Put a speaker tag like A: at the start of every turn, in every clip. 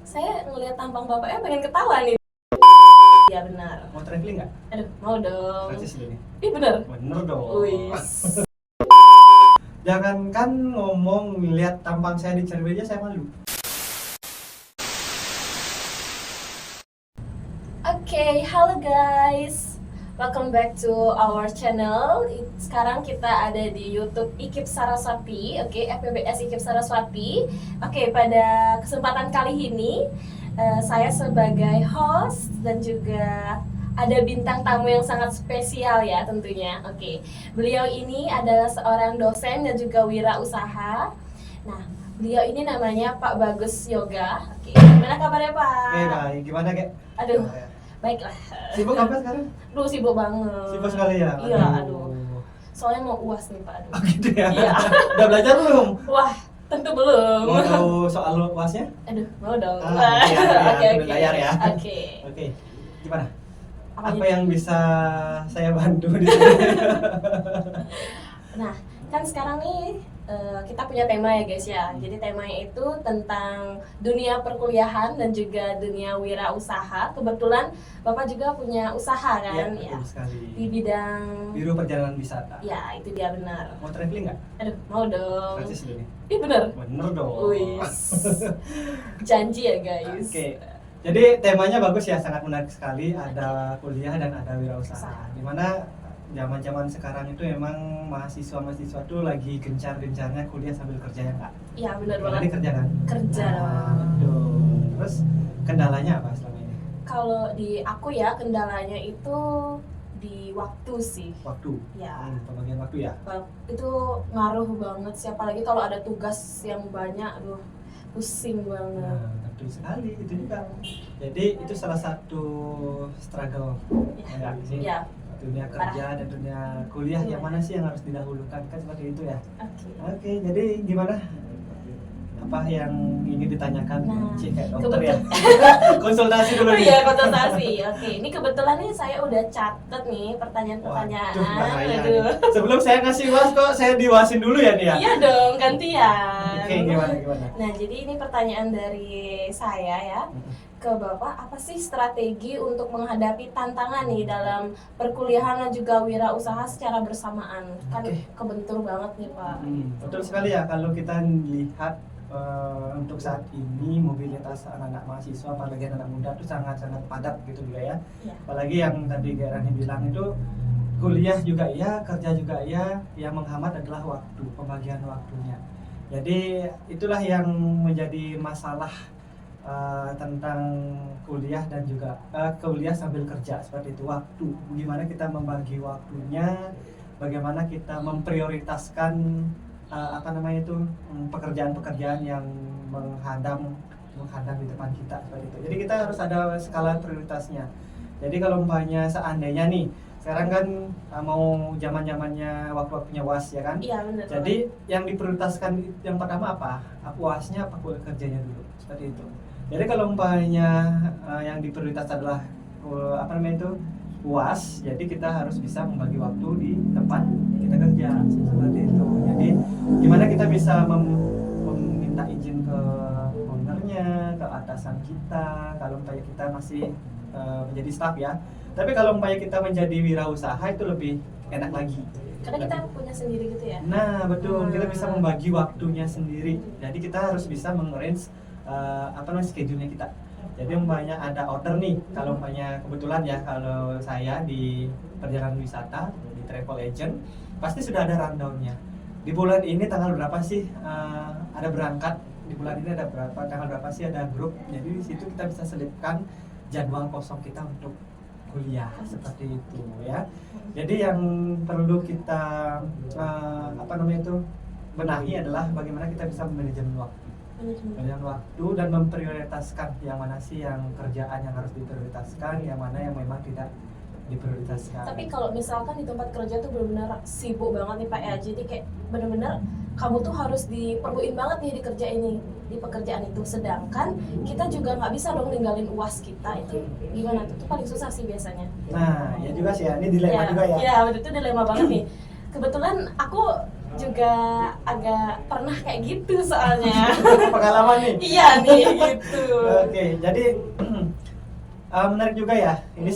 A: Saya ngelihat tampang bapaknya pengen ketawa nih. Ya benar.
B: Mau traveling nggak?
A: Aduh, mau dong.
B: Francis dulu nih.
A: Ih bener.
B: Bener dong.
A: Wis.
B: Jangankan ngomong lihat tampang saya di cermin aja saya malu.
A: Oke, halo guys. Welcome back to our channel. Sekarang kita ada di YouTube Ikip Saraswati. Oke, FPBS Ikip Saraswati. Oke, pada kesempatan kali ini saya sebagai host dan juga ada bintang tamu yang sangat spesial ya tentunya. Oke, beliau ini adalah seorang dosen dan juga wirausaha. Nah, beliau ini namanya Pak Bagus Yoga. Oke, gimana kabarnya Pak?
B: Oke, baik. Gimana, Kek?
A: Aduh, baiklah.
B: Sibuk apa sekarang?
A: Aduh, sibuk banget.
B: Sibuk sekali ya?
A: Iya, aduh. Soalnya mau UAS nih Pak. Aduh.
B: Oh gitu ya?
A: Iya.
B: Udah belajar belum?
A: Wah, tentu belum.
B: Mau tahu soal UASnya?
A: Aduh, mau dong.
B: Oke, layar ya.
A: Oke.
B: Oke, gimana?
A: Apa
B: Apa
A: itu?
B: yang bisa saya bantu di sini?
A: Nah, kan sekarang nih kita punya tema ya guys ya. Jadi temanya itu tentang dunia perkuliahan dan juga dunia wirausaha. Kebetulan Bapak juga punya usaha kan?
B: Ya, betul sekali.
A: Di bidang
B: Biro Perjalanan Wisata.
A: ya, itu dia benar.
B: Mau traveling nggak?
A: Aduh, mau dong.
B: Francis dulu nih.
A: Ih bener.
B: Bener dong.
A: Wis. Janji ya guys.
B: Oke. Jadi temanya bagus ya, sangat menarik sekali. Ada kuliah dan ada wirausaha. Dimana zaman-zaman sekarang itu memang mahasiswa-mahasiswa tuh lagi gencar-gencarnya kuliah sambil kerja ya Kak?
A: Iya benar
B: Jadi
A: banget.
B: kerja kan?
A: Kerja
B: Nah,
A: dong.
B: betul. Terus kendalanya apa selama ini?
A: Kalau di aku ya kendalanya itu di waktu sih.
B: Waktu.
A: Ya.
B: Pembagian waktu ya.
A: Itu ngaruh banget sih, apalagi kalau ada tugas yang banyak, aduh pusing banget.
B: Nah, betul sekali itu juga. Jadi itu salah satu struggle
A: Ya.
B: enggak sih?
A: Ya.
B: Dunia kerja dan dunia kuliah yang mana sih yang harus didahulukan, kan seperti itu ya.
A: Oke.
B: Oke, jadi gimana? Apa yang ingin ditanyakan?
A: Nah,
B: Cik, kayak dokter ya. Konsultasi dulu
A: Oh
B: nih.
A: iya, konsultasi. Oke, ini kebetulan nih saya udah catet nih pertanyaan-pertanyaan.
B: Waduh, bahaya
A: Aduh.
B: nih. Sebelum saya ngasih was kok saya diwasin dulu ya nih ya.
A: Iya dong, gantian.
B: Oke, gimana?
A: Nah, jadi ini pertanyaan dari saya ya ke Bapak, apa sih strategi untuk menghadapi tantangan nih dalam perkuliahan dan juga wirausaha secara bersamaan? Kan
B: Oke.
A: kebentur banget nih Pak.
B: Betul sekali ya, kalau kita lihat untuk saat ini mobilitas anak-anak mahasiswa apalagi anak muda itu sangat-sangat padat gitu juga ya.
A: Iya.
B: Apalagi yang tadi Kak Rani bilang itu kuliah juga iya, kerja juga iya, yang menghambat adalah waktu, pembagian waktunya. Jadi itulah yang menjadi masalah tentang kuliah dan juga kuliah sambil kerja, seperti itu, waktu. Bagaimana kita membagi waktunya, bagaimana kita memprioritaskan pekerjaan-pekerjaan yang menghadang di depan kita, seperti itu. Jadi kita harus ada skala prioritasnya. Jadi kalau umpamanya seandainya nih sekarang kan mau zaman-zamannya waktu-waktunya UAS ya kan?
A: Iya benar.
B: Jadi yang diprioritaskan yang pertama apa? UAS-nya apa kerjanya dulu, seperti itu. Jadi kalau umpamanya yang diprioritas adalah UAS, jadi kita harus bisa membagi waktu di tempat kita kerja, seperti itu. Jadi gimana kita bisa meminta izin ke ownernya, ke atasan kita, kalau umpamanya kita masih menjadi staff ya. Tapi kalau umpamanya kita menjadi wirausaha itu lebih enak lagi.
A: Karena kita punya sendiri gitu ya.
B: Nah betul, kita bisa membagi waktunya sendiri. Jadi kita harus bisa mengarrange schedule-nya kita. Jadi umpamanya ada order nih, kalau umpamanya kebetulan ya, kalau saya di perjalanan wisata, di travel agent, pasti sudah ada rundown-nya. Di bulan ini tanggal berapa sih ada berangkat, di bulan ini ada berapa, tanggal berapa sih ada grup. Jadi di situ kita bisa selipkan jadwal kosong kita untuk kuliah, seperti itu ya. Jadi yang perlu kita benahi adalah bagaimana kita bisa manajemen waktu. Manajemen waktu dan memprioritaskan yang mana sih yang kerjaan yang harus diprioritaskan, yang mana yang memang tidak diprioritaskan.
A: Tapi kalau misalkan di tempat kerja tuh benar-benar sibuk banget nih Pak ya, jadi kayak benar-benar kamu tuh harus diperluin banget nih di pekerjaan itu, sedangkan kita juga nggak bisa dong ninggalin UAS kita. Itu gimana tuh? Itu paling susah sih biasanya.
B: Nah ya juga sih ya, ini dilema juga ya.
A: Iya, betul, itu dilema banget nih. Kebetulan aku juga agak pernah kayak gitu soalnya.
B: Pengalaman nih.
A: Iya nih gitu.
B: Oke, jadi menarik juga ya. Ini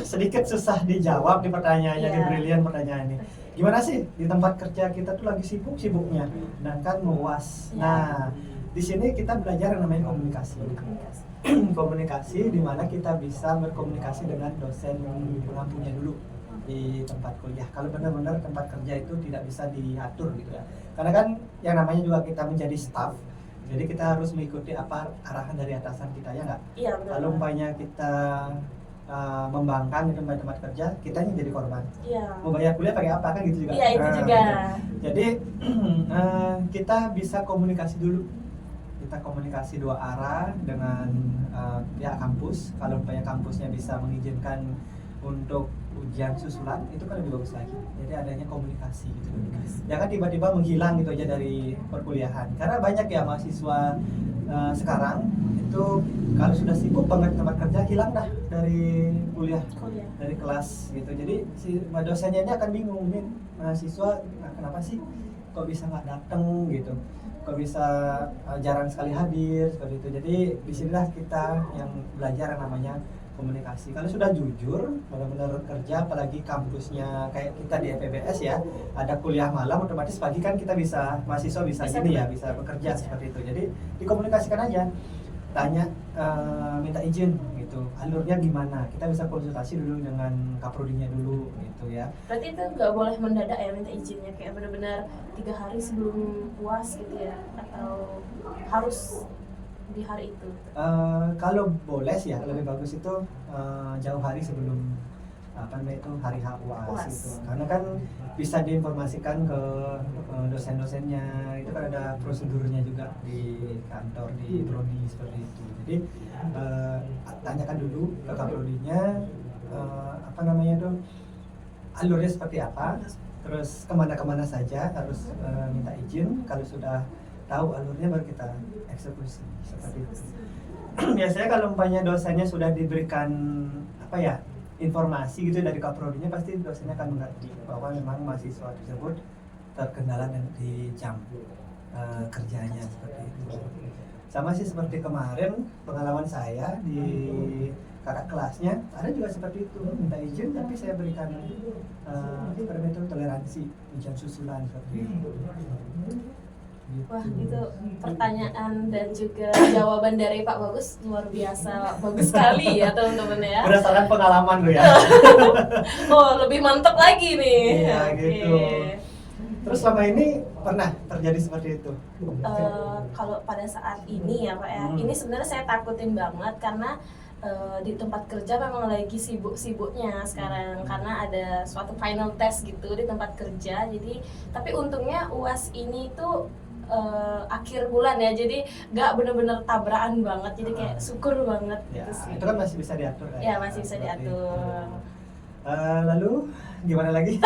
B: sedikit susah dijawab di pertanyaannya, di
A: Iya.
B: brilian pertanyaan ini. Gimana sih di tempat kerja kita tuh lagi sibuk-sibuknya, sedangkan UAS.
A: Iya.
B: Nah, di sini kita belajar yang namanya komunikasi. Komunikasi di mana kita bisa berkomunikasi dengan dosen pengampunya dulu di tempat kuliah. Kalau benar-benar tempat kerja itu tidak bisa diatur gitu ya. Karena kan yang namanya juga kita menjadi staff, jadi kita harus mengikuti apa arahan dari atasan kita, ya nggak?
A: Iya benar.
B: Kalau umpamanya kita membangkang di tempat kerja, kita yang jadi korban.
A: Iya.
B: Mau bayar kuliah pakai apa kan gitu juga.
A: Iya itu juga.
B: Jadi kita bisa komunikasi dulu. Kita komunikasi dua arah dengan pihak kampus. Kalau umpamanya kampusnya bisa mengizinkan untuk ujian susulan, itu kan lebih bagus lagi. Jadi adanya komunikasi gitu. Jangan tiba-tiba menghilang gitu aja dari perkuliahan. Karena banyak ya mahasiswa sekarang itu kalau sudah sibuk banget di tempat kerja, hilang dah dari kuliah, dari kelas gitu. Jadi si dosennya ini akan bingung, nih mahasiswa kenapa sih kok bisa nggak datang gitu, kok bisa jarang sekali hadir seperti itu. Jadi disinilah kita yang belajar yang namanya komunikasi. Kalau sudah jujur, benar-benar kerja, apalagi kampusnya kayak kita di FEBS ya, ada kuliah malam, otomatis pagi kan kita bisa, mahasiswa bisa gini ya, bisa bekerja seperti itu. Jadi dikomunikasikan aja, tanya, minta izin gitu, alurnya gimana, kita bisa konsultasi dulu dengan kaprodinya dulu gitu ya.
A: Berarti itu nggak boleh mendadak ya minta izinnya, kayak benar-benar 3 hari sebelum puas gitu ya, atau harus di hari itu?
B: Kalau boleh sih ya, lebih bagus itu jauh hari sebelum apa namanya itu hari UAS itu, karena kan bisa diinformasikan ke dosen-dosennya. Itu kan ada prosedurnya juga di kantor, di prodi seperti itu. Jadi tanyakan dulu ke kaprodinya apa namanya itu alurnya seperti apa, terus kemana-kemana saja harus minta izin. Kalau sudah tahu alurnya baru kita eksekusi seperti itu. Biasanya kalau umpamanya dosennya sudah diberikan apa ya, informasi gitu dari kaprodinya, pasti dosennya akan mengerti bahwa memang mahasiswa tersebut terkendala di jam kerjanya seperti itu. Sama sih seperti kemarin pengalaman saya di kakak kelasnya, ada juga seperti itu, minta izin tapi saya berikan toleransi ujian susulan seperti itu.
A: Wah, itu pertanyaan dan juga jawaban dari Pak Bagus luar biasa bagus sekali ya teman-teman ya.
B: Berdasarkan pengalaman lo ya.
A: Oh, lebih mantap lagi nih.
B: Iya
A: Oke.
B: gitu. Terus selama ini pernah terjadi seperti itu?
A: Kalau pada saat ini ya Pak ya, ini sebenarnya saya takutin banget karena di tempat kerja memang lagi sibuk-sibuknya sekarang, karena ada suatu final test gitu di tempat kerja. Jadi tapi untungnya UAS ini tuh akhir bulan ya, jadi nggak bener-bener tabrakan banget, jadi kayak syukur banget
B: Ya,
A: gitu sih.
B: itu kan masih bisa diatur kan?
A: Ya masih bisa
B: Seperti
A: diatur.
B: itu. Lalu gimana lagi?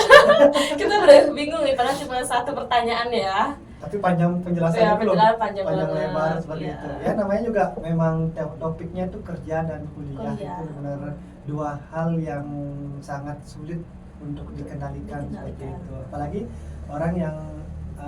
A: Kita udah bingung nih, padahal cuma satu pertanyaan ya.
B: Tapi panjang penjelasannya
A: Ya,
B: belum?
A: penjelasan panjang banget.
B: lebar seperti
A: Iya.
B: itu. Ya namanya juga memang topiknya itu kerja dan kuliah.
A: Kuliah.
B: Itu benar dua hal yang sangat sulit untuk dikendalikan seperti itu. Apalagi orang yang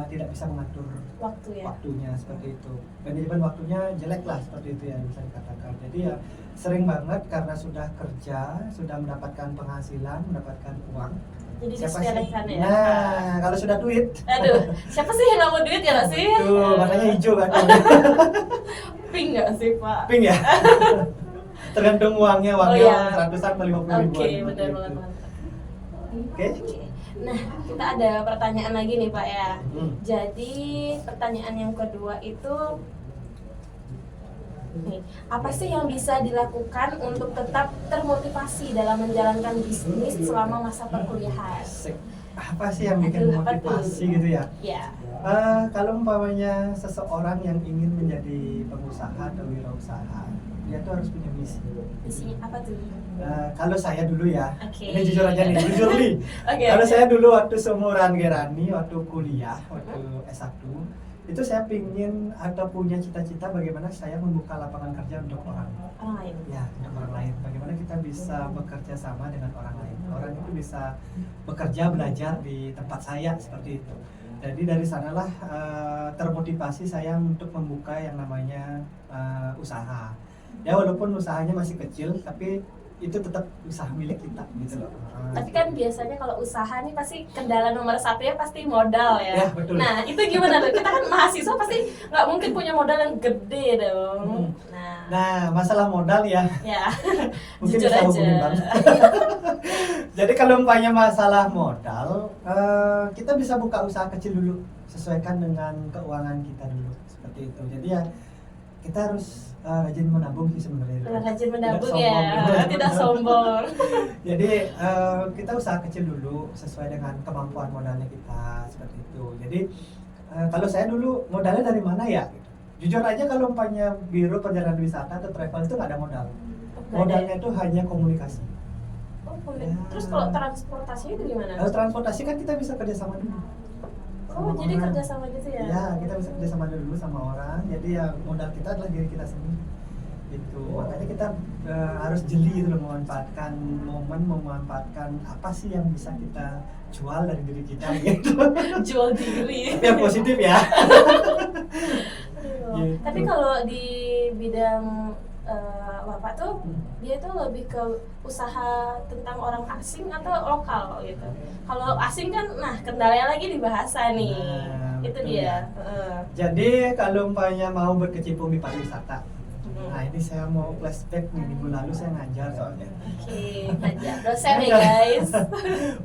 B: tidak bisa mengatur waktunya seperti itu. Manajemen waktunya jelek lah seperti itu ya, bisa dikatakan. Jadi ya sering banget karena sudah kerja, sudah mendapatkan penghasilan, mendapatkan uang.
A: Jadi
B: Siapa sih?
A: disepelekan ya.
B: Nah, kalau sudah duit.
A: Aduh, siapa sih yang nggak mau duit ya nggak sih?
B: Tuh, matanya hijau kan.
A: Pink nggak sih Pak?
B: Pink ya? Tergantung uangnya
A: iya.
B: 100-an atau 50 ribuan.
A: Oke,
B: seperti
A: benar
B: itu.
A: banget.
B: Oke.
A: Nah, kita ada pertanyaan lagi nih Pak ya.
B: Hmm.
A: Jadi pertanyaan yang kedua itu nih, apa sih yang bisa dilakukan untuk tetap termotivasi dalam menjalankan bisnis selama masa perkuliahan?
B: Asik. Apa sih yang bikin
A: Aduh, apa tuh?
B: motivasi gitu ya?
A: Ya,
B: Kalau umpamanya seseorang yang ingin menjadi pengusaha atau wirausaha, dia tuh harus punya misi.
A: misinya apa tuh?
B: Kalau saya dulu ya,
A: Oke.
B: ini jujur aja nih, jujur nih.
A: Oke,
B: Kalau
A: oke.
B: saya dulu waktu seumuran Gerani, waktu kuliah, waktu S1, itu saya pingin atau punya cita-cita bagaimana saya membuka lapangan kerja untuk orang
A: lain.
B: ya, untuk orang lain. Bagaimana kita bisa bekerja sama dengan orang lain. Orang itu bisa bekerja, belajar di tempat saya seperti itu. Jadi dari sanalah termotivasi saya untuk membuka yang namanya usaha. Ya walaupun usahanya masih kecil, tapi itu tetap usaha milik kita gitu loh.
A: Tapi kan biasanya kalau usaha nih pasti kendala nomor satunya pasti modal ya.
B: Ya, betul.
A: Nah itu gimana tuh? Kita kan mahasiswa pasti nggak mungkin punya modal yang gede dong.
B: Nah masalah modal ya,
A: Ya
B: mungkin
A: jujur
B: bisa hubungin
A: aja.
B: Bang. Jadi kalau umpamanya masalah modal, kita bisa buka usaha kecil dulu, sesuaikan dengan keuangan kita dulu, seperti itu. Jadi ya kita harus rajin menabung sih sebenarnya.
A: Rajin menabung
B: Tidak
A: ya,
B: sombong.
A: tidak sombong.
B: Jadi kita usaha kecil dulu sesuai dengan kemampuan modalnya kita, seperti itu. Jadi kalau saya dulu modalnya dari mana ya? Gitu. Jujur aja kalau umpamanya biro perjalanan wisata atau travel itu nggak ada modal. Modalnya itu hanya komunikasi.
A: Oh, boleh. Terus kalau transportasinya itu gimana?
B: Kalau transportasi kan kita bisa kerjasama dulu.
A: Oh,
B: Sama
A: jadi
B: orang.
A: kerjasama gitu ya?
B: Ya, kita bisa kerjasama dulu sama orang. Jadi ya modal kita adalah diri kita sendiri. Itu makanya kita harus jeli gitu loh, memanfaatkan momen, memanfaatkan apa sih yang bisa kita jual dari diri kita gitu.
A: Jual diri.
B: Yang positif ya.
A: Gitu. Tapi kalau di bidang Bapak tuh dia tuh lebih ke usaha tentang orang asing atau lokal gitu. Kalau asing kan nah kendalanya lagi di bahasa nih.
B: Nah,
A: Itu
B: betul
A: dia.
B: ya. Jadi kalau umpamanya mau berkecimpung di pariwisata, nah ini saya mau flashback nih, minggu lalu saya ngajar soalnya.
A: Oke, ngajar dosen ya guys.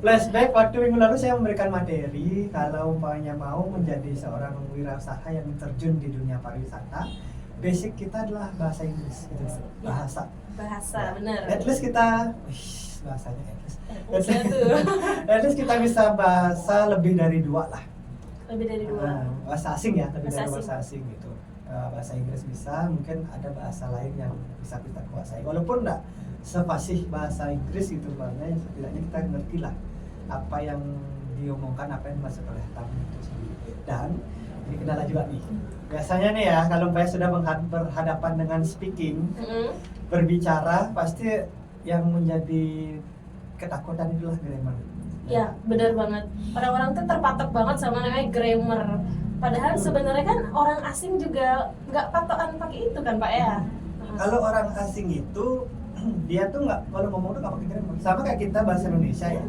B: Flashback waktu minggu lalu saya memberikan materi kalau umpamanya mau menjadi seorang wirausaha yang terjun di dunia pariwisata, basic kita adalah bahasa Inggris gitu. Bahasa.
A: Bahasa, bener.
B: At least kita bahasanya at least.
A: Bisa tuh.
B: At least kita bisa bahasa lebih dari 2 lah.
A: Lebih dari 2.
B: Bahasa asing ya, lebih
A: Bahasa
B: dari
A: asing.
B: bahasa asing gitu. Bahasa Inggris bisa, mungkin ada bahasa lain yang bisa kita kuasai. Walaupun enggak sefasih bahasa Inggris gitu, makanya setidaknya kita ngerti lah apa yang diomongkan, apa yang dimaksud oleh tamu itu sendiri. Dan ini kendala juga nih. Biasanya nih ya, kalau saya sudah berhadapan dengan speaking, berbicara, pasti yang menjadi ketakutan itulah grammar.
A: Ya, benar banget. Orang-orang tuh terpatok banget sama namanya grammar. Padahal sebenarnya kan orang asing juga nggak patokan pakai itu kan Pak ya?
B: Kalau orang asing itu dia tuh nggak, kalau ngomong tuh nggak pakai grammar. Sama kayak kita bahasa Indonesia ya.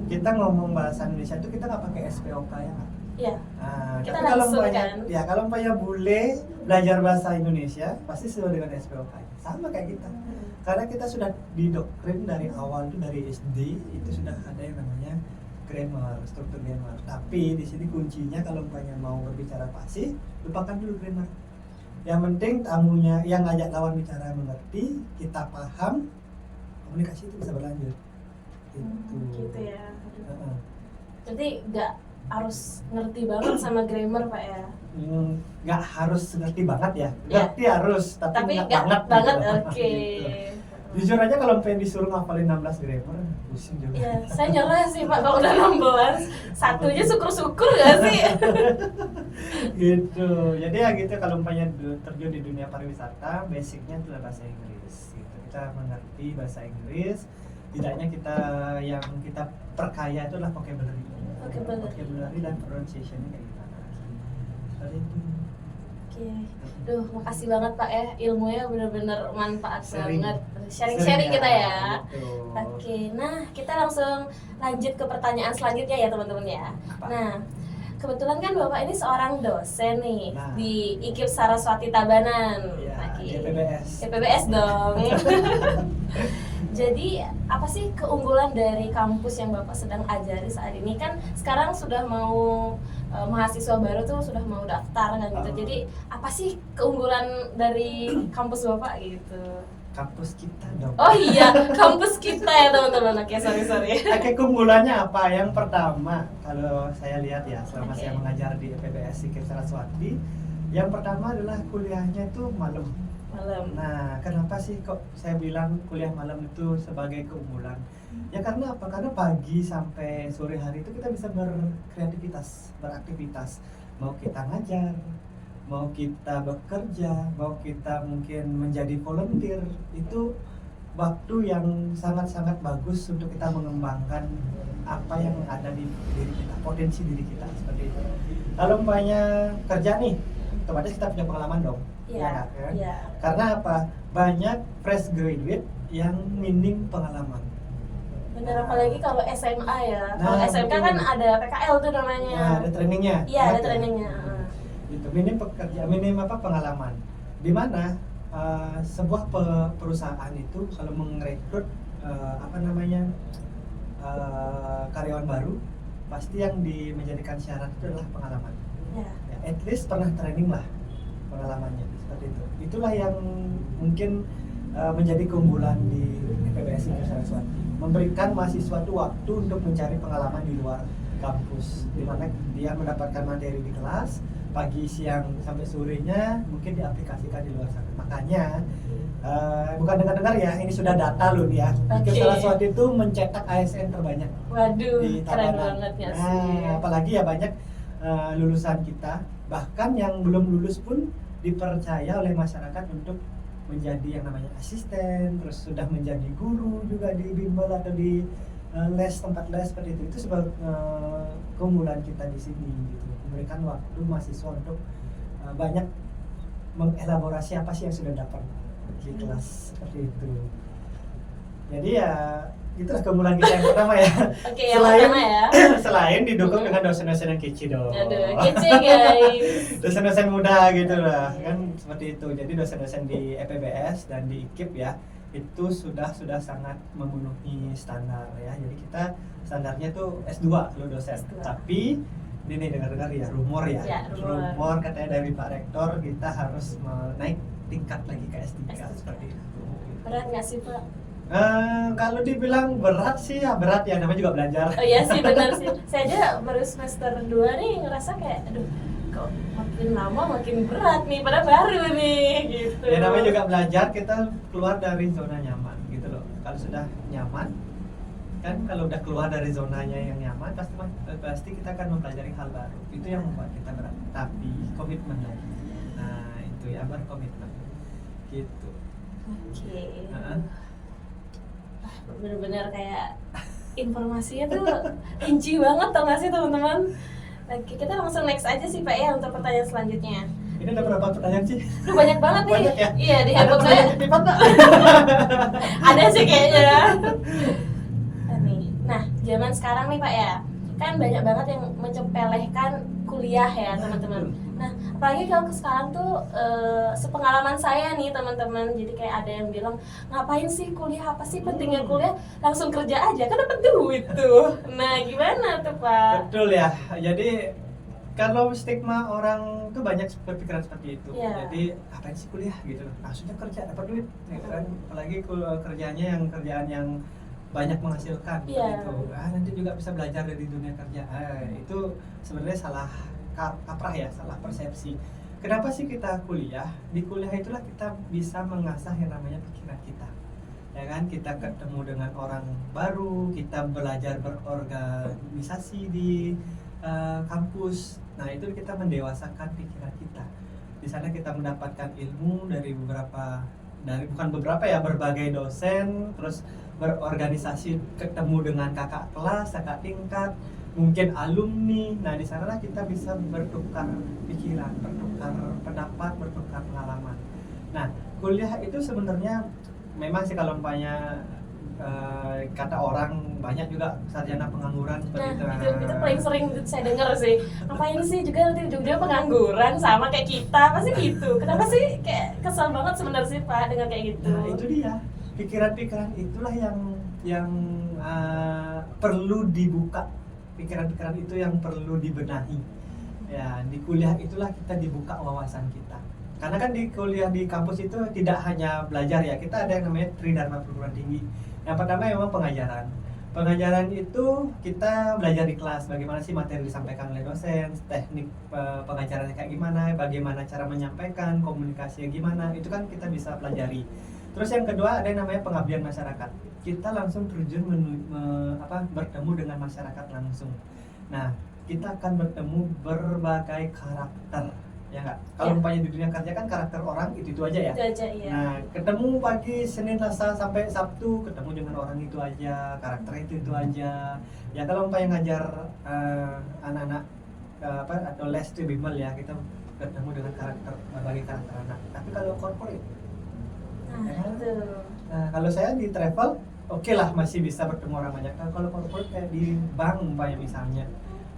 B: Kita ngomong bahasa Indonesia itu kita nggak pakai SPOK ya.
A: Iya.
B: Kita
A: Kita
B: kalau
A: langsung
B: umpamanya,
A: kan?
B: ya kalau umpamanya bule belajar bahasa Indonesia pasti sesuai dengan SPOK. Sama kayak kita. Karena kita sudah didoktrin dari awal tuh dari SD itu sudah ada yang namanya grammar, struktur grammar. Tapi di sini kuncinya kalau umpamanya mau berbicara fasih, lupakan dulu grammar. Yang penting tamunya yang ngajak lawan bicara mengerti, kita paham, komunikasi itu bisa berlanjut.
A: Gitu ya.
B: Heeh.
A: Jadi nggak harus ngerti banget sama grammar Pak ya?
B: Nggak harus ngerti banget ya,
A: Ya.
B: ngerti harus, tapi nggak
A: banget.
B: gitu.
A: Oke.
B: Gitu. Jujur aja kalau pengen disuruh ngapalin 16 grammar, pusing juga.
A: Ya, saya nyerah sih Pak kalau udah 16. Satunya syukur-syukur gak sih?
B: Gitu. Jadi ya gitu, kalau umpamanya terjun di dunia pariwisata, basicnya adalah bahasa Inggris. Gitu. Kita mengerti bahasa Inggris, tidaknya kita yang kita perkaya itu adalah vocabulary. Vocabulary dan pronunciation-nya kayak gimana. Seperti itu.
A: Oke. Duh, makasih banget Pak ya. Ilmunya benar-benar manfaat
B: Sharing.
A: banget. Sharing-sharing kita ya.
B: Gitu.
A: Oke, nah kita langsung lanjut ke pertanyaan selanjutnya ya teman-teman ya.
B: Apa?
A: Nah, kebetulan kan Bapak ini seorang dosen nih
B: Nah.
A: di IKIP Saraswati Tabanan.
B: Iya,
A: Oke.
B: EPBS.
A: EPBS dong. Jadi apa sih keunggulan dari kampus yang Bapak sedang ajari saat ini? Kan sekarang sudah mau mahasiswa baru tuh sudah mau daftar kan gitu.
B: Oh.
A: Jadi apa sih keunggulan dari kampus Bapak gitu?
B: Kampus kita dong.
A: Oh iya, kampus kita ya teman-teman. Oke, sorry.
B: Oke, keunggulannya apa? Yang pertama, kalau saya lihat ya, selama
A: Oke.
B: saya mengajar di EPBS IKIP Saraswati, yang pertama adalah kuliahnya itu malam.
A: Malam.
B: Nah, kenapa sih kok saya bilang kuliah malam itu sebagai keunggulan? Ya karena apa? Karena pagi sampai sore hari itu kita bisa berkreativitas, beraktivitas. Mau kita ngajar, mau kita bekerja, mau kita mungkin menjadi volunteer, itu waktu yang sangat-sangat bagus untuk kita mengembangkan apa yang ada di diri kita, potensi diri kita seperti itu. Kalau umpamanya kerja nih, otomatis kita punya pengalaman dong.
A: Iya.
B: Kan?
A: Iya.
B: Karena apa? Banyak fresh graduate yang minim pengalaman.
A: Bener, apalagi kalau SMA ya. Kalau
B: Nah,
A: SMK
B: betul.
A: kan ada PKL tuh namanya.
B: Nah, ada trainingnya.
A: Iya, ada
B: Ingat ya?
A: trainingnya.
B: Itu minim pengalaman. Di mana sebuah perusahaan itu kalau merekrut karyawan baru, pasti yang menjadikan syarat itu adalah pengalaman.
A: Ya.
B: Ya, at least pernah training lah pengalamannya seperti itu. Itulah yang mungkin menjadi keunggulan di IPBS IKIP Saraswati, memberikan mahasiswa itu waktu untuk mencari pengalaman di luar kampus, di mana dia mendapatkan materi di kelas pagi, siang sampai sorenya, mungkin diaplikasikan di luar sana. Makanya bukan dengar-dengar ya, ini sudah data loh dia. IKIP
A: Oke.
B: Saraswati itu mencetak ASN terbanyak
A: Waduh,
B: di
A: keren
B: Tabanan.
A: banget ya sih.
B: Nah, apalagi ya banyak lulusan kita, bahkan yang belum lulus pun dipercaya oleh masyarakat untuk menjadi yang namanya asisten, terus sudah menjadi guru juga di bimbel atau di tempat les seperti itu. Itu sebab keunggulan kita di sini gitu, memberikan waktu mahasiswa untuk banyak mengelaborasi apa sih yang sudah dapat di kelas seperti itu. Jadi ya itulah keunggulan kita yang pertama ya.
A: Oke, yang pertama ya.
B: Selain didukung dengan dosen-dosen yang kece dong.
A: Aduh, kece guys.
B: Dosen-dosen muda gitu lah kan, seperti itu. Jadi dosen-dosen di EPBS dan di IKIP ya, itu sudah sangat memenuhi standar ya. Jadi kita standarnya tuh S2 lo dosen.
A: S2.
B: Tapi ini dengar-dengar ya, rumor ya.
A: Ya, rumor.
B: Rumor katanya dari Pak Rektor kita harus naik tingkat lagi ke S3,
A: S3.
B: seperti itu.
A: Berat nggak sih, Pak?
B: Kalau dibilang berat sih ya berat ya, namanya juga belajar.
A: Oh iya sih, benar sih. Saya aja baru semester 2 nih ngerasa kayak aduh, kok makin lama makin berat nih, padahal baru nih gitu.
B: Ya namanya juga belajar, kita keluar dari zona nyaman gitu loh. Kalau sudah nyaman, kan kalau udah keluar dari zonanya yang nyaman, pasti kita akan mempelajari hal baru. Itu yang membuat kita berat. Tapi komitmen lagi. Nah itu ya, berkomitmen gitu.
A: Oke.
B: Heeh.
A: Bener-bener kayak informasinya tuh rinci banget, tau gak sih teman-teman? Oke, kita langsung next aja sih Pak ya untuk pertanyaan selanjutnya.
B: Ini ada berapa pertanyaan sih?
A: Aduh, banyak banget nih.
B: Banyak ya?
A: Iya, di
B: Ada
A: handphone saya
B: pertanyaan privat nggak?
A: ada sih kayaknya. Nih, nah zaman sekarang nih Pak ya, kan banyak banget yang menyepelekan kuliah ya teman-teman. Nah, apalagi kalau sekarang tuh sepengalaman saya nih teman-teman, jadi kayak ada yang bilang ngapain sih kuliah, apa sih pentingnya kuliah, langsung kerja aja kan dapat duit tuh. Nah, gimana tuh Pak?
B: Betul ya. Jadi kalau stigma orang tuh banyak berpikiran seperti itu.
A: Iya.
B: Jadi ngapain sih kuliah gitu loh. Langsungnya kerja dapat duit gitu kan. Apalagi kerjanya kerjaan yang banyak menghasilkan
A: Iya.
B: gitu. Nanti juga bisa belajar dari dunia kerja. Itu sebenarnya salah kaprah ya, salah persepsi. Kenapa sih kita kuliah? Di kuliah itulah kita bisa mengasah yang namanya pikiran kita. Ya kan, kita ketemu dengan orang baru, kita belajar berorganisasi di kampus. Nah, itu kita mendewasakan pikiran kita. Di sana kita mendapatkan ilmu dari berbagai dosen, terus berorganisasi, ketemu dengan kakak kelas, kakak tingkat, mungkin alumni. Nah, di sanalah kita bisa bertukar pikiran, bertukar pendapat, bertukar pengalaman. Nah, kuliah itu sebenarnya memang sih kalau umpamanya kata orang banyak juga sarjana pengangguran seperti itu.
A: Nah, itu paling sering saya dengar sih. Ngapain sih juga nanti ujung-ujungnya pengangguran sama kayak kita, pasti gitu. Kenapa sih kayak kesel banget sebenarnya sih Pak dengan kayak gitu.
B: Nah, itu dia. Pikiran-pikiran itulah yang perlu dibuka. Pikiran-pikiran itu yang perlu dibenahi. Ya, di kuliah itulah kita dibuka wawasan kita. Karena kan di kuliah di kampus itu tidak hanya belajar ya, kita ada yang namanya Tridharma Perguruan Tinggi. Yang pertama memang pengajaran. Pengajaran itu kita belajar di kelas, bagaimana sih materi disampaikan oleh dosen, teknik pengajarannya kayak gimana, bagaimana cara menyampaikan, komunikasinya gimana, itu kan kita bisa pelajari. Terus yang kedua ada yang namanya pengabdian masyarakat. Kita langsung terjun bertemu dengan masyarakat langsung. Nah, kita akan bertemu berbagai karakter ya nggak? Kalau
A: Ya.
B: umpamanya di dunia kerja kan karakter orang itu aja ya.
A: Itu aja iya.
B: Nah, ketemu pagi Senin, Selasa sampai Sabtu ketemu dengan orang itu aja, karakter itu aja. Ya kalau umpamanya ngajar anak-anak atau les di bimbel ya, kita ketemu dengan berbagai karakter anak. Tapi kalau corporate,
A: Nah, itu.
B: nah kalau saya di travel, oke lah masih bisa bertemu orang banyak. Kalau corporate kayak di bank umpamanya misalnya,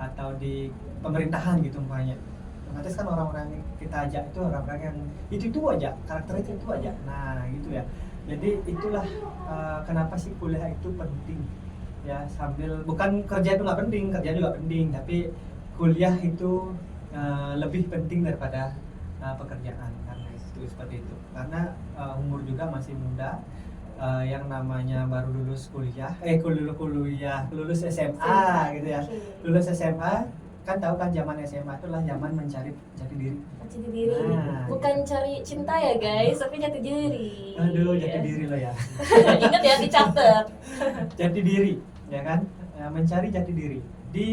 B: atau di pemerintahan gitu umpamanya, otomatis kan orang-orang yang kita ajak itu orang-orang yang itu aja, karakter itu aja. Nah gitu ya. Jadi itulah kenapa sih kuliah itu penting ya, sambil bukan kerja itu nggak penting, kerja juga penting, tapi kuliah itu lebih penting daripada pekerjaan karena itu seperti itu. Karena umur juga masih muda, yang namanya baru lulus kuliah, lulus SMA gitu ya, lulus SMA kan tahu kan zaman SMA itulah zaman mencari jati diri.
A: Jati diri.
B: Nah,
A: Bukan cari cinta ya guys, tapi jati diri.
B: Aduh, jati diri lo ya.
A: Ingat ya, dicatat.
B: Jati diri, ya kan? Mencari jati diri. Di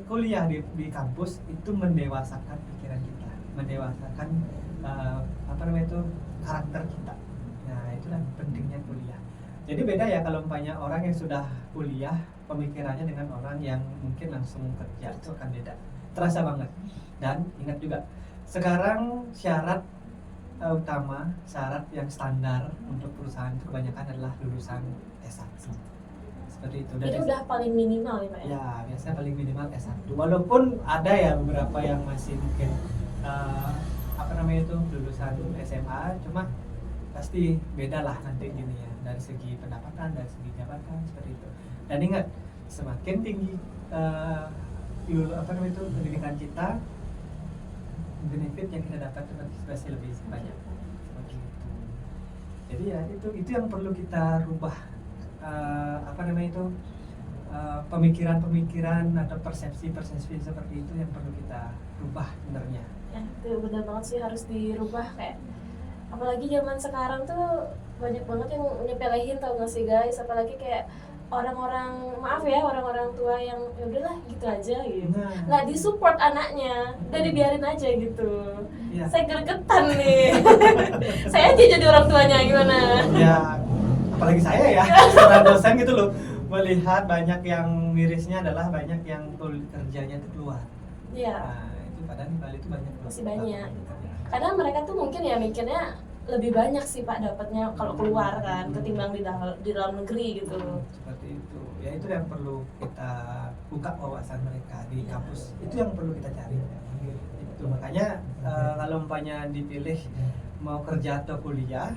B: kuliah di kampus itu mendewasakan pikiran kita, mendewasakan karakter kita. Nah, itulah pentingnya kuliah. Jadi beda ya kalau umpamanya orang yang sudah kuliah pemikirannya dengan orang yang mungkin langsung kerja, itu akan beda. Terasa banget. Dan ingat juga, sekarang syarat utama, syarat yang standar untuk perusahaan itu kebanyakan adalah lulusan S1. Seperti itu.
A: Itu udah paling minimal ya Pak ya?
B: Ya, biasanya paling minimal S1. Walaupun ada ya beberapa yang masih mungkin lulusan SMA, cuma pasti beda lah nanti gini ya, dari segi pendapatan, dari segi jabatan, seperti itu. Dan ingat, semakin tinggi pendidikan kita, benefit yang kita dapat pasti lebih banyak. Seperti itu. Jadi ya itu yang perlu kita rubah, pemikiran atau persepsi seperti itu yang perlu kita rubah sebenarnya.
A: Ya, itu benar banget sih, harus dirubah. Kayak apalagi zaman sekarang tuh banyak banget yang nyepelehin, tau gak sih guys, apalagi kayak orang-orang, maaf ya, orang-orang tua yang ya udahlah gitu aja gitu, nggak disupport anaknya, udah dibiarin aja gitu.
B: Ya.
A: Saya gregetan nih. Saya aja jadi orang tuanya, gimana
B: Ya, apalagi saya ya, seorang dosen gitu loh, melihat banyak yang mirisnya adalah banyak yang kerjanya itu keluar.
A: ya.
B: Nah, itu padahal di Bali itu banyak loh.
A: Masih banyak. Karena mereka tuh mungkin ya mikirnya lebih banyak sih Pak dapatnya kalau keluar kan, ketimbang di dalam negeri gitu.
B: Seperti itu. Ya itu yang perlu kita buka wawasan mereka di kampus. Itu yang perlu kita cari. Itu makanya kalau umpamanya dipilih mau kerja atau kuliah,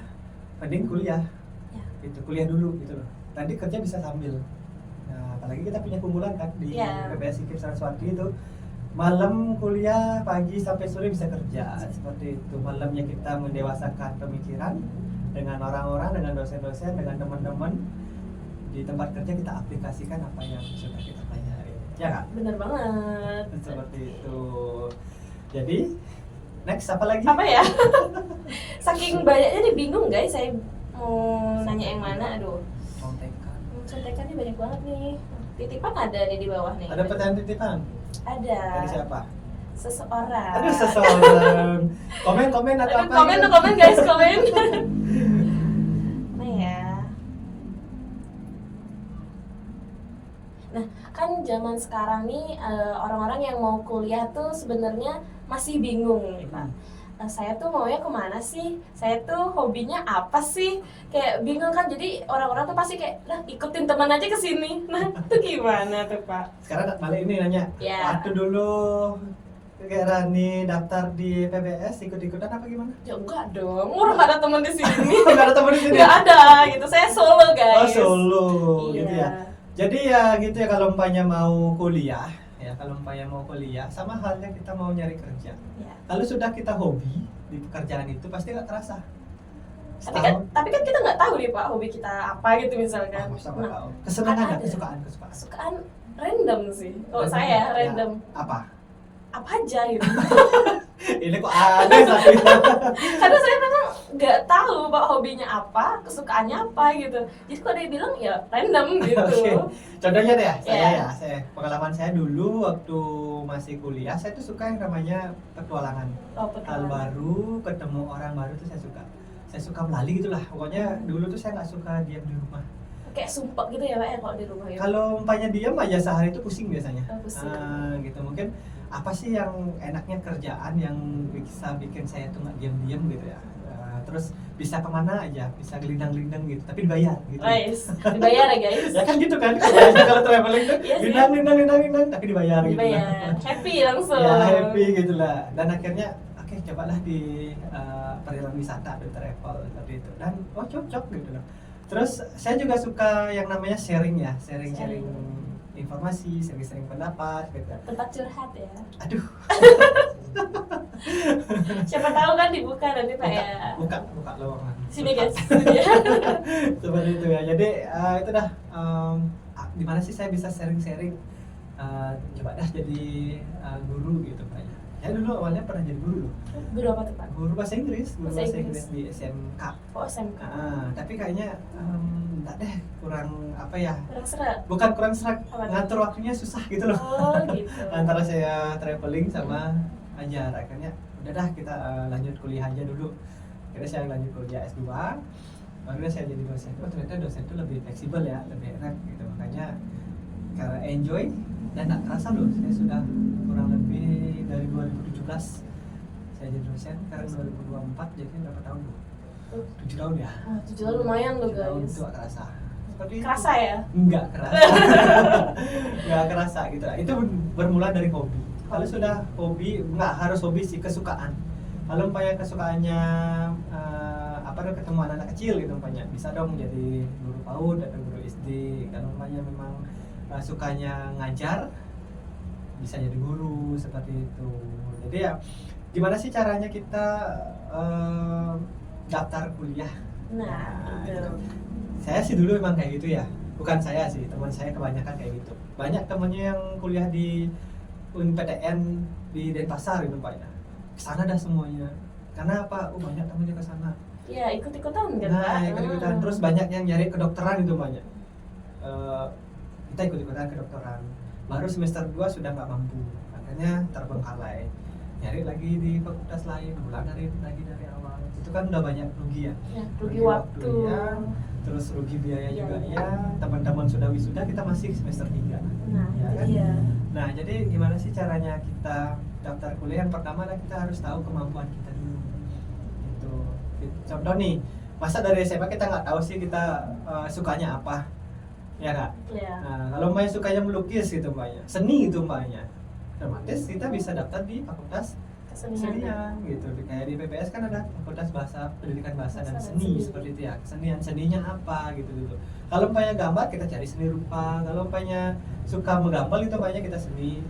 B: mending kuliah.
A: Ya.
B: Itu kuliah dulu gitu loh. Tadi kerja bisa sambil. Nah, apalagi kita punya kumpulan kan di
A: Ya.
B: PBS IKIP Saraswati itu. Malam kuliah, pagi sampai sore bisa kerja. Seperti itu. Malamnya kita mendewasakan pemikiran dengan orang-orang, dengan dosen-dosen, dengan teman-teman. Di tempat kerja kita aplikasikan apa yang sudah kita pelajari. Ya Kak?
A: Bener banget.
B: Seperti itu. Jadi, next apa lagi?
A: Apa ya? Saking banyaknya nih bingung guys, saya mau nanya yang mana, aduh.
B: Contekan.
A: Contekannya banyak banget nih. Titipan ada nih di bawah nih.
B: Ada pertanyaan titipan?
A: Ada.
B: Dari siapa?
A: Seseorang.
B: Aduh, seseorang. Komen atau
A: Aduh,
B: apa?
A: komen guys, komen. Nah ya. Nah, kan zaman sekarang nih orang-orang yang mau kuliah tuh sebenarnya masih bingung nih Pak. Saya tuh maunya kemana sih? Saya tuh hobinya apa sih? Kayak bingung kan, jadi orang-orang tuh pasti kayak, lah ikutin teman aja ke sini. Nah, itu gimana tuh Pak?
B: Sekarang balik ini nanya.
A: Ya.
B: Waktu dulu kayak Rani daftar di PBS ikut-ikutan apa gimana?
A: Ya enggak dong, orang gak ada teman di sini.
B: Enggak ada teman di sini.
A: Nggak ada gitu, saya solo guys.
B: Oh, solo
A: Iya.
B: gitu ya. Jadi ya gitu ya, kalau umpamanya mau kuliah, sama halnya kita mau nyari kerja.
A: Ya.
B: Kalau sudah kita hobi di pekerjaan itu pasti nggak terasa.
A: Tapi kan kita nggak tahu nih Pak hobi kita apa gitu misalkan.
B: Masa nggak tahu. Kesenangan
A: ada.
B: ya, kesukaan.
A: Kesukaan random sih. Kalau saya
B: Ya,
A: random.
B: apa?
A: apa aja gitu.
B: Ini kok aneh satu.
A: Karena saya memang nggak tahu Pak hobinya apa, kesukaannya apa gitu. Jadi kalau dia bilang ya random gitu.
B: Oke. Contohnya deh,
A: Iya.
B: pengalaman saya dulu waktu masih kuliah, saya tuh suka yang namanya petualangan.
A: Oh,
B: Hal
A: petualangan.
B: baru, ketemu orang baru tuh saya suka. Saya suka melali gitulah. Pokoknya dulu tuh saya nggak suka diam di rumah.
A: Kayak sumpah gitu ya Pak ya kalau di rumah ya.
B: Kalau umpamanya diam aja sehari itu pusing biasanya.
A: Oh, pusing.
B: Gitu mungkin apa sih yang enaknya kerjaan yang bisa bikin saya tuh nggak diam-diam gitu ya. Terus bisa kemana aja, bisa gelindang-gelindang gitu, tapi dibayar gitu.
A: Oh, yes. Dibayar ya guys.
B: Ya kan gitu kan, biasanya kalau traveling tuh
A: Iya sih.
B: gelindang, tapi dibayar gitu
A: Dibayar.
B: lah.
A: Happy langsung.
B: Ya happy gitu lah. Dan akhirnya oke, cobalah di perjalanan wisata atau travel seperti itu. Dan oh cocok gitu loh. Terus saya juga suka yang namanya sharing ya, sharing informasi, sharing pendapat gitu.
A: Tempat curhat ya.
B: Aduh,
A: Siapa tahu kan dibuka nanti Pak ya.
B: buka lowongan.
A: Sini guys. Sini.
B: Seperti itu ya. Jadi itu dah di mana sih saya bisa sharing-sharing. Coba dah jadi guru gitu Pak ya. Saya dulu awalnya pernah jadi guru loh.
A: Guru apa tuh Pak?
B: Guru bahasa Inggris,
A: Bahasa Inggris.
B: di SMK.
A: Oh, SMK.
B: Tapi kayaknya enggak deh, kurang apa ya?
A: Kurang seret.
B: Bukan kurang serak,
A: Apa tuh?
B: ngatur waktunya susah gitu loh.
A: Oh, gitu.
B: Antara saya traveling sama ajar, akhirnya udah dah kita lanjut kuliah aja dulu. Akhirnya saya lanjut kuliah S2, baru saya jadi dosen. Oh ternyata dosen itu lebih fleksibel ya, lebih enak gitu. Makanya karena enjoy dan tak kerasa loh, saya sudah kurang lebih dari 2017 saya jadi dosen, sekarang 2024 jadi berapa tahun tuh? 7 tahun ya.
A: 7 tahun lumayan loh
B: 7 tahun
A: guys.
B: itu gak kerasa. Seperti itu.
A: Kerasa ya?
B: Enggak kerasa. Enggak kerasa gitu. Itu bermula dari hobi. Kalau sudah hobi, enggak harus hobi sih, kesukaan. Kalau umpamanya kesukaannya ketemu anak-anak kecil gitu umpamanya, bisa dong jadi guru PAUD atau guru SD. Kalau umpamanya memang sukanya ngajar, bisa jadi guru seperti itu. Jadi ya gimana sih caranya kita daftar kuliah?
A: Nah,
B: gitu.
A: itu.
B: Saya sih dulu memang kayak gitu ya. Bukan saya sih, teman saya kebanyakan kayak gitu. Banyak temennya yang kuliah di UNPTN di Denpasar gitu Pak ya. Kesana dah semuanya. Karena apa? Banyak temennya ke sana.
A: Ya, ikut-ikutan kan,
B: Nah,
A: Pak?
B: ikut-ikutan. Terus banyak yang nyari kedokteran itu banyak. Kita ikut-ikutan kedokteran. Baru semester 2 sudah nggak mampu. Akhirnya terbengkalai. Nyari lagi di fakultas lain, ulang lagi dari awal. Itu kan udah banyak rugi ya.
A: Ya, rugi waktu.
B: Ya, terus rugi biaya
A: Iya,
B: juga
A: iya.
B: ya. Teman-teman sudah wisuda, kita masih semester 3.
A: Nah,
B: Ya
A: itu
B: kan?
A: dia.
B: Nah, jadi gimana sih caranya kita daftar kuliah? Yang pertama adalah kita harus tahu kemampuan kita dulu. Gitu. Contoh nih, masa dari SMA kita nggak tahu sih kita sukanya apa, ya kak?
A: Ya.
B: Nah, kalau mbaknya sukanya melukis gitu mbaknya, seni itu mbaknya, otomatis kita bisa daftar di fakultas
A: Kesenian.
B: kesenian gitu. Kayak di PPS kan ada fakultas bahasa, pendidikan bahasa dan
A: Bahasa dan
B: seni
A: seni.
B: seperti itu ya. Kesenian, seninya apa gitu dulu. Kalau mbaknya gambar kita cari seni rupa. Kalau mbaknya suka menggambar itu mbaknya kita seni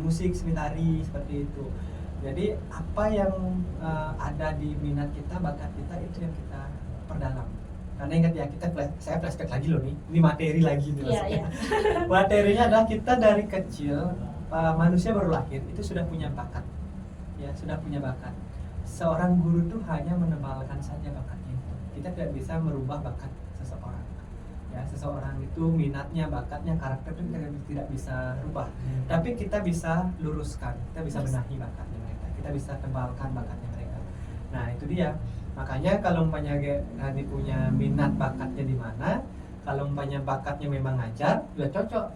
B: musik, seni tari seperti itu. Jadi apa yang ada di minat kita, bakat kita itu yang kita perdalam. Karena ingat ya, saya flashback lagi loh nih. Ini materi lagi nih.
A: Iya,
B: maksudnya.
A: iya.
B: Materinya adalah kita dari kecil, manusia baru lahir itu sudah punya bakat. Ya, sudah punya bakat. Seorang guru tuh hanya menebalkan saja bakatnya itu. Kita tidak bisa merubah bakat seseorang. Ya, seseorang itu minatnya, bakatnya, karakter itu kita tidak bisa rubah. Tapi kita bisa luruskan, kita bisa benahi bakatnya mereka. Kita bisa tebalkan bakatnya mereka. Nah, itu dia. Makanya kalau umpamanya Hani punya minat bakatnya di mana, kalau umpamanya bakatnya memang ngajar, ya cocok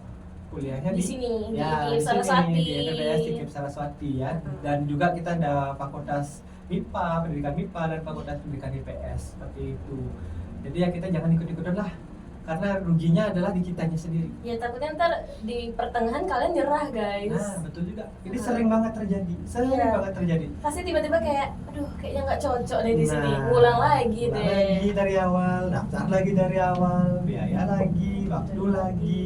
B: kuliahnya
A: Di sini,
B: ya,
A: di
B: di
A: Saraswati.
B: sini, di FPBS di IKIP Saraswati ya. Dan juga kita ada fakultas MIPA, pendidikan MIPA dan fakultas pendidikan IPS seperti itu. Jadi ya kita jangan ikut-ikutan lah, karena ruginya adalah di kitanya sendiri.
A: Ya, takutnya ntar di pertengahan kalian nyerah guys.
B: Nah, betul juga. Ini sering banget terjadi. Sering
A: Iya.
B: banget terjadi.
A: Pasti tiba-tiba kayak, aduh kayaknya nggak cocok deh di sini.
B: Nah,
A: Ngulang lagi
B: ulang
A: deh.
B: lagi dari awal, daftar lagi dari awal, biaya lagi, waktu lagi.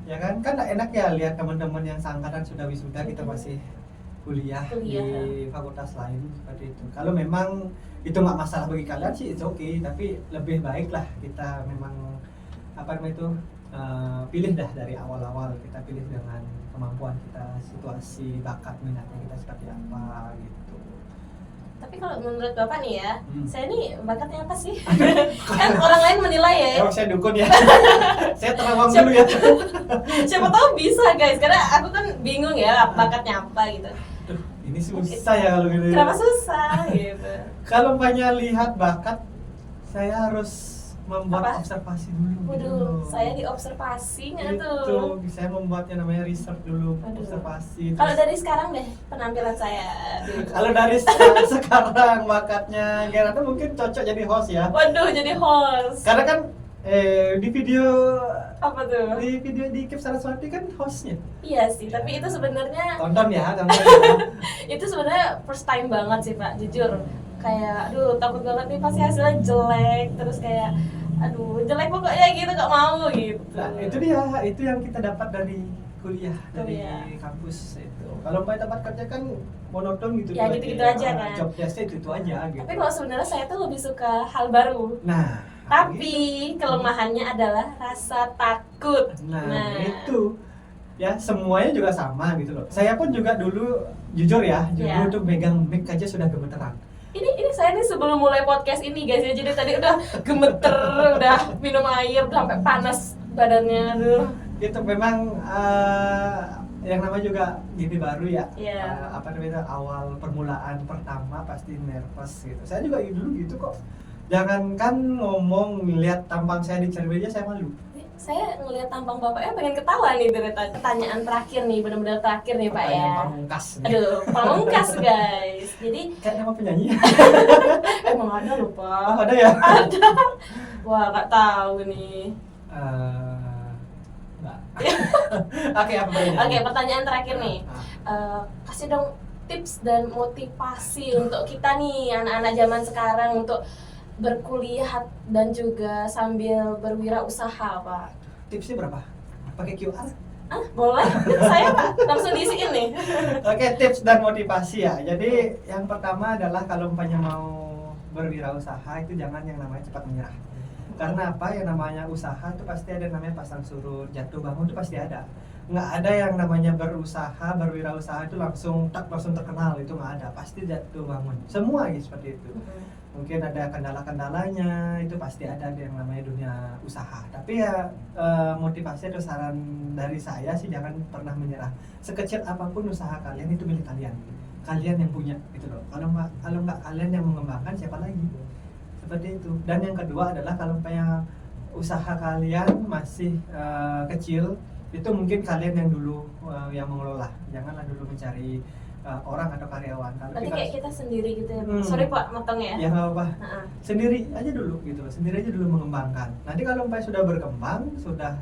B: Ya kan nggak enak ya lihat teman-teman yang seangkatan sudah wisuda, kita masih kuliah di fakultas lain seperti itu. Kalau memang itu nggak masalah bagi kalian sih, it's okay. Tapi lebih baik lah kita memang apa namanya itu pilih dah dari awal-awal, kita pilih dengan kemampuan kita, situasi, bakat, minatnya kita seperti apa gitu.
A: Tapi kalau menurut Bapak nih ya,
B: Hmm.
A: saya nih bakatnya apa sih? Kan orang lain menilai ya.
B: Emang saya dukun ya. Saya terawang dulu ya.
A: Siapa tahu bisa guys, karena aku kan bingung ya bakatnya apa gitu.
B: Duh, ini susah ya kalau gitu.
A: Kenapa susah gitu?
B: Kalau banyak lihat bakat, saya harus membuat
A: Apa?
B: observasi dulu.
A: Waduh, saya diobservasi nggak tuh?
B: Itu saya membuatnya namanya research dulu,
A: Waduh.
B: observasi.
A: Kalau
B: terus-
A: dari sekarang deh penampilan saya. Aduh.
B: Kalau dari sekarang bakatnya Gerata mungkin cocok jadi host ya.
A: Waduh, jadi host.
B: Karena kan di video
A: Apa tuh?
B: di Ikip Saraswati kan hostnya.
A: Iya sih, tapi itu sebenarnya
B: Tonton ya, tonton ya.
A: itu sebenarnya first time banget sih Pak, jujur. Kayak aduh takut banget nih pasti hasilnya jelek, terus kayak aduh jelek pokoknya gitu, gak mau gitu.
B: Nah, itu dia, itu yang kita dapat dari kuliah, dari
A: Kuliah.
B: kampus itu. Kalau pada tempat kerja kan monoton gitu.
A: Ya,
B: berarti
A: gitu-gitu aja kan.
B: Job desk-nya itu aja gitu.
A: Tapi kalau sebenarnya saya tuh lebih suka hal baru.
B: Nah,
A: Tapi kelemahannya adalah rasa takut.
B: nah, itu ya semuanya juga sama gitu loh. Saya pun juga dulu jujur ya,
A: Iya.
B: tuh megang mic aja sudah gemeteran.
A: Ini saya nih sebelum mulai podcast ini guys ya, jadi tadi udah gemeter, udah minum air, udah sampai panas badannya, aduh.
B: Itu memang yang namanya juga gini baru ya.
A: Iya.
B: Apa namanya, awal permulaan pertama pasti nervous gitu. Saya juga dulu gitu kok. Jangankan ngomong, lihat tampang saya di cermin aja saya malu.
A: Saya ngelihat tampang bapaknya pengen ketawa nih dari tadi. Pertanyaan terakhir nih, benar-benar terakhir nih Pak ya.
B: Pertanyaan pamungkas nih.
A: Aduh, pamungkas guys. Jadi
B: Kayak nama penyanyi.
A: emang ada loh
B: Oh,
A: Pak.
B: ada ya?
A: Ada. Wah, nggak tahu nih.
B: Enggak. Oke, apa pertanyaannya?
A: Oke, pertanyaan terakhir nih.
B: Ah.
A: Kasih dong tips dan motivasi untuk kita nih anak-anak zaman sekarang untuk berkuliah dan juga sambil berwirausaha, Pak.
B: Tipsnya berapa? Pakai QR?
A: Ah, boleh? Saya Pak langsung diisiin nih.
B: Oke, tips dan motivasi ya. Jadi yang pertama adalah kalau umpamanya mau berwirausaha itu jangan yang namanya cepat menyerah. Karena apa? Yang namanya usaha itu pasti ada yang namanya pasang surut, jatuh bangun itu pasti ada. Nggak ada yang namanya berusaha, berwirausaha itu langsung terkenal, itu nggak ada. Pasti jatuh bangun. Semua gitu seperti itu. Mungkin ada kendala-kendalanya, itu pasti ada yang namanya dunia usaha. Tapi ya motivasi atau saran dari saya sih jangan pernah menyerah. Sekecil apapun usaha kalian itu milik kalian. Kalian yang punya gitu loh. Kalau nggak kalian yang mengembangkan, siapa lagi? Seperti itu. Dan yang kedua adalah kalau umpamanya usaha kalian masih kecil, itu mungkin kalian yang dulu yang mengelola. Janganlah dulu mencari orang atau karyawan. Kalau
A: Berarti kayak kita sendiri gitu ya.
B: Hmm.
A: Sorry Pak, motong ya.
B: ya nggak apa-apa.
A: Heeh.
B: Sendiri aja dulu gitu loh, sendiri aja dulu mengembangkan. Nanti kalau umpamanya sudah berkembang, sudah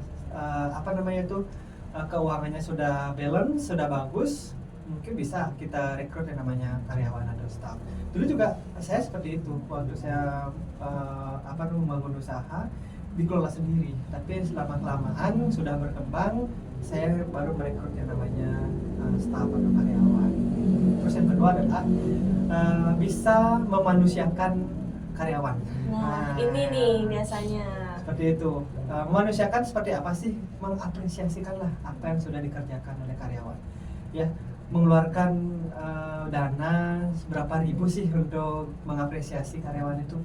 B: apa namanya itu keuangannya sudah balance, sudah bagus, mungkin bisa kita rekrut yang namanya karyawan atau staff. Dulu juga saya seperti itu waktu saya membangun usaha, dikelola sendiri. Tapi selama kelamaan sudah berkembang, saya baru merekrut yang namanya staff atau karyawan. Terus yang kedua adalah bisa memanusiakan karyawan.
A: Nah, ini nih biasanya.
B: Seperti itu. Memanusiakan seperti apa sih? Mengapresiasikanlah apa yang sudah dikerjakan oleh karyawan. Ya, mengeluarkan dana berapa ribu sih untuk mengapresiasi karyawan itu.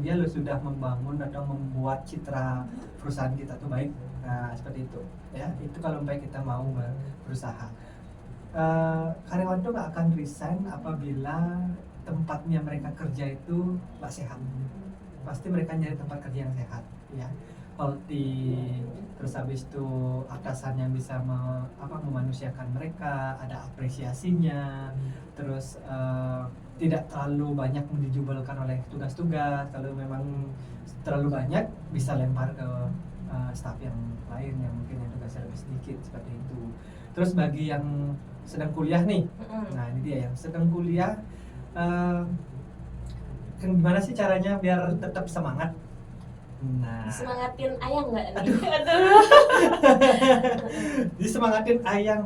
B: Dia sudah membangun atau membuat citra perusahaan kita tuh baik. Nah, seperti itu. Ya, itu kalau kita mau berusaha. Karyawan itu nggak akan resign apabila tempatnya mereka kerja itu nggak sehat. Pasti mereka nyari tempat kerja yang sehat, ya, healthy. Terus habis itu atasan yang bisa memanusiakan mereka, ada apresiasinya. Terus tidak terlalu banyak dijubalkan oleh tugas-tugas. Kalau memang terlalu banyak, bisa lempar ke staf yang lain yang mungkin yang tugasnya lebih sedikit, seperti itu. Terus bagi yang sedang kuliah nih, nah ini dia yang sedang kuliah, gimana sih caranya biar tetap semangat? Nah,
A: Semangatin ayang nggak nih?
B: Aduh.
A: Aduh.
B: Disemangatin ayang.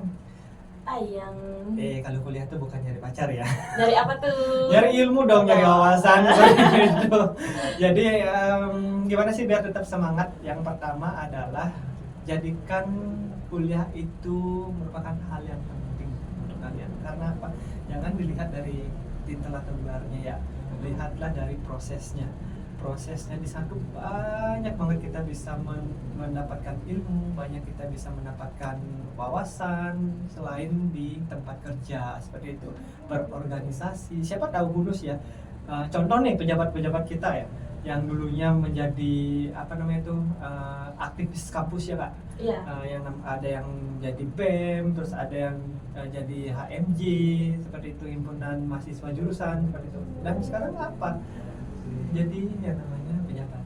A: Ayang.
B: Kalau kuliah tuh bukan nyari pacar ya.
A: Dari apa tuh?
B: Nyari ilmu dong, nyari wawasan seperti itu. Jadi gimana sih biar tetap semangat? Yang pertama adalah jadikan kuliah itu merupakan hal yang penting untuk kalian. Karena apa? Jangan dilihat dari titel atau gelarnya ya. Lihatlah dari prosesnya. Prosesnya di sana tuh banyak banget kita bisa mendapatkan ilmu, banyak kita bisa mendapatkan wawasan selain di tempat kerja seperti itu, berorganisasi. Siapa tahu bonus ya. Contoh nih pejabat-pejabat kita ya, yang dulunya menjadi aktivis kampus ya Kak.
A: Iya.
B: Ada yang jadi BEM, terus ada yang jadi HMJ seperti itu, himpunan mahasiswa jurusan seperti itu. Dan sekarang apa? Jadi yang namanya pejabat.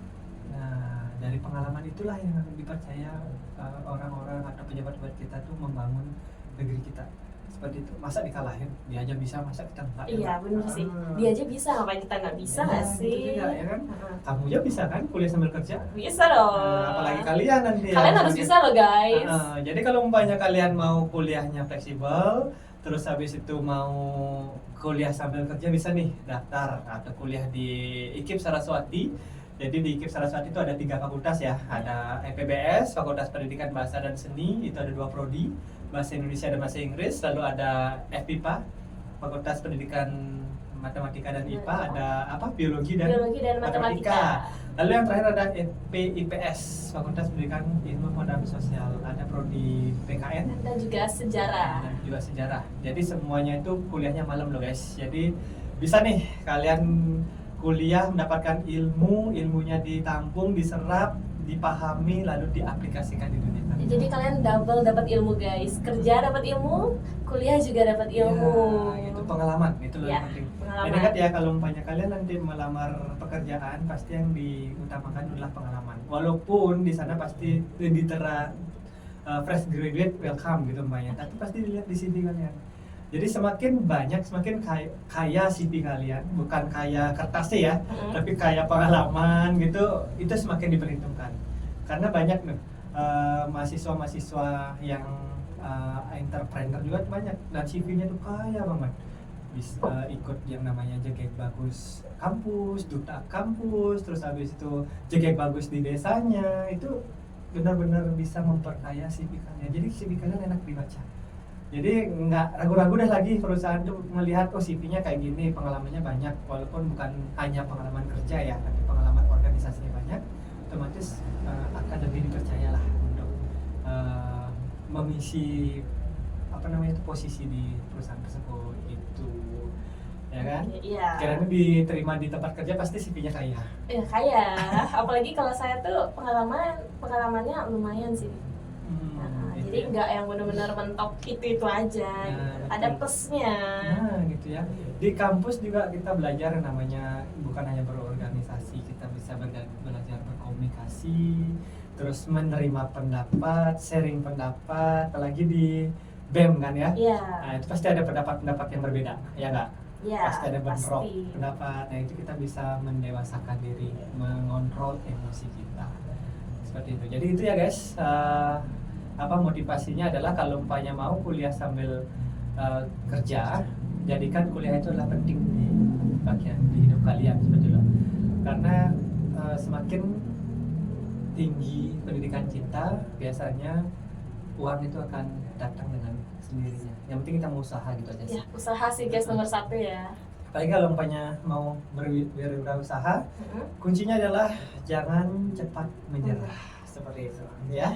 B: Nah, dari pengalaman itulah yang dipercaya orang-orang atau pejabat-pejabat kita tuh membangun negeri kita. Seperti itu. Masa dikalahin? Dia aja bisa, masa kita enggak?
A: Iya, benar sih. Dia aja bisa, ngapain kita nggak bisa nggak sih?
B: Gitu juga, ya kan? Kamu aja bisa kan kuliah sambil kerja?
A: Bisa dong.
B: Apalagi kalian nanti.
A: Kalian harus bisa loh guys.
B: Jadi kalau umpamanya kalian mau kuliahnya fleksibel, terus habis itu mau kuliah sambil kerja, bisa nih daftar atau kuliah di IKIP Saraswati. Jadi di IKIP Saraswati itu ada 3 fakultas ya. Ada FPBS, Fakultas Pendidikan Bahasa dan Seni, itu ada 2 prodi, Bahasa Indonesia dan Bahasa Inggris. Lalu ada FPIPA, Fakultas Pendidikan Matematika dan IPA, ada Biologi dan Matematika. Lalu yang terakhir ada FPIPS, Fakultas Pendidikan Ilmu Pengetahuan Sosial, ada prodi PKN
A: dan juga
B: sejarah. Jadi semuanya itu kuliahnya malam loh guys. Jadi bisa nih kalian kuliah mendapatkan ilmunya ditampung, diserap, dipahami, lalu diaplikasikan di dunia.
A: Jadi kalian double dapat ilmu guys, kerja dapat ilmu, kuliah juga dapat ilmu.
B: Ya, itu pengalaman, itu lebih penting. Dan ingat ya, kalau umpamanya kalian nanti melamar pekerjaan, pasti yang diutamakan adalah pengalaman. Walaupun di sana pasti ditera fresh graduate welcome gitu umpamanya, tapi pasti dilihat di CV kalian. Jadi semakin banyak, semakin kaya CV kalian, bukan kaya kertasnya ya, tapi kaya pengalaman gitu, itu semakin diperhitungkan. Karena banyak nih mahasiswa-mahasiswa yang entrepreneur juga banyak, dan CV-nya tuh kaya banget. Bisa ikut yang namanya Jegek Bagus kampus, duta kampus, terus habis itu Jegek Bagus di desanya, itu benar-benar bisa memperkaya CV kalian. Jadi CV kalian enak dibaca. Jadi nggak ragu-ragu deh lagi perusahaan tuh melihat CV-nya kayak gini, pengalamannya banyak, walaupun bukan hanya pengalaman kerja ya, tapi pengalaman organisasinya banyak, otomatis akan lebih dipercaya lah untuk mengisi posisi di perusahaan tersebut itu, ya kan?
A: Iya.
B: Karena diterima di tempat kerja pasti CV-nya kaya.
A: Iya kaya, apalagi kalau saya tuh pengalamannya lumayan sih. Jadi nggak yang benar-benar mentok itu aja, ada plusnya.
B: Nah gitu ya. Di kampus juga kita belajar namanya bukan hanya berorganisasi, kita bisa belajar berkomunikasi, terus menerima pendapat, sharing pendapat, apalagi di BEM kan ya.
A: Iya.
B: Nah itu pasti ada pendapat-pendapat yang berbeda, ya nggak?
A: Iya.
B: Pasti ada bentrok pendapat. Nah itu kita bisa mendewasakan diri, mengontrol emosi kita, seperti itu. Jadi itu ya guys. Motivasinya adalah kalau umpamanya mau kuliah sambil kerja, jadikan kuliah itu adalah penting di bagian di hidup kalian sebetulnya. Karena semakin tinggi pendidikan kita, biasanya uang itu akan datang dengan sendirinya. Yang penting kita mau usaha gitu aja sih.
A: Ya, usaha sih guys nomor 1 ya.
B: Apalagi kalau umpamanya mau berwirausaha, kuncinya adalah jangan cepat menyerah, seperti itu ya.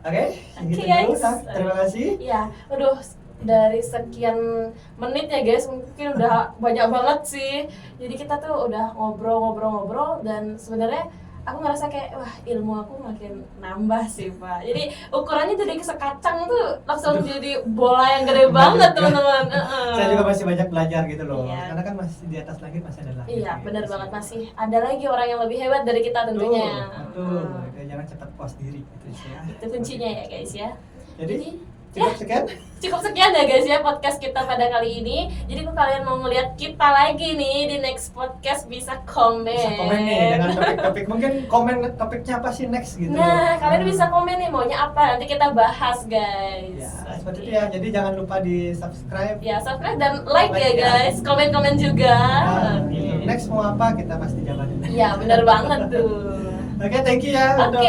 B: Oke, gitu
A: guys.
B: Terima kasih.
A: Iya, aduh dari sekian menit ya guys, mungkin udah banyak banget sih. Jadi kita tuh udah ngobrol dan sebenarnya aku ngerasa kayak wah ilmu aku makin nambah sih Pak. Jadi ukurannya dari sekacang tuh langsung jadi bola yang gede banget teman-teman.
B: Saya juga masih banyak belajar gitu loh.
A: Iya.
B: Karena kan masih di atas langit masih ada langit.
A: Iya benar banget, masih ada lagi orang yang lebih hebat dari kita tentunya.
B: Betul. Jangan cepat puas diri gitu ya.
A: Itu kuncinya ya guys ya.
B: Jadi Cukup sekian.
A: Cukup sekian ya guys ya podcast kita pada kali ini. Jadi kalau kalian mau ngeliat kita lagi nih di next podcast bisa komen.
B: Bisa komen nih dengan topik-topik. Mungkin komen topiknya apa sih next gitu.
A: Nah, kalian bisa komen nih maunya apa, nanti kita bahas guys.
B: Ya, seperti itu ya. Jadi jangan lupa di subscribe.
A: Ya, subscribe dan like ya
B: Like ya.
A: guys. Komen-komen juga.
B: Nah,
A: Oke.
B: next mau apa kita pasti jabarin.
A: Ya, bener banget tuh.
B: Oke, thank you ya
A: Oke.
B: untuk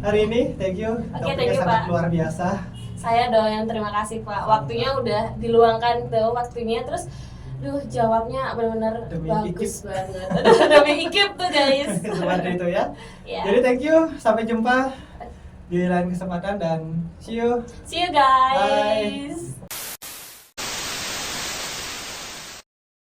B: hari ini. Thank you.
A: Oke,
B: Topiknya
A: thank you,
B: sangat
A: Pak.
B: luar biasa.
A: Saya doyan terima kasih Pak. Waktunya udah diluangkan tuh waktunya, terus jawabnya benar-benar
B: Demi
A: bagus banget. Demi ikip tuh guys.
B: Seperti itu ya.
A: Ya.
B: Jadi thank you. Sampai jumpa di lain kesempatan dan see you.
A: See you guys.
B: Bye.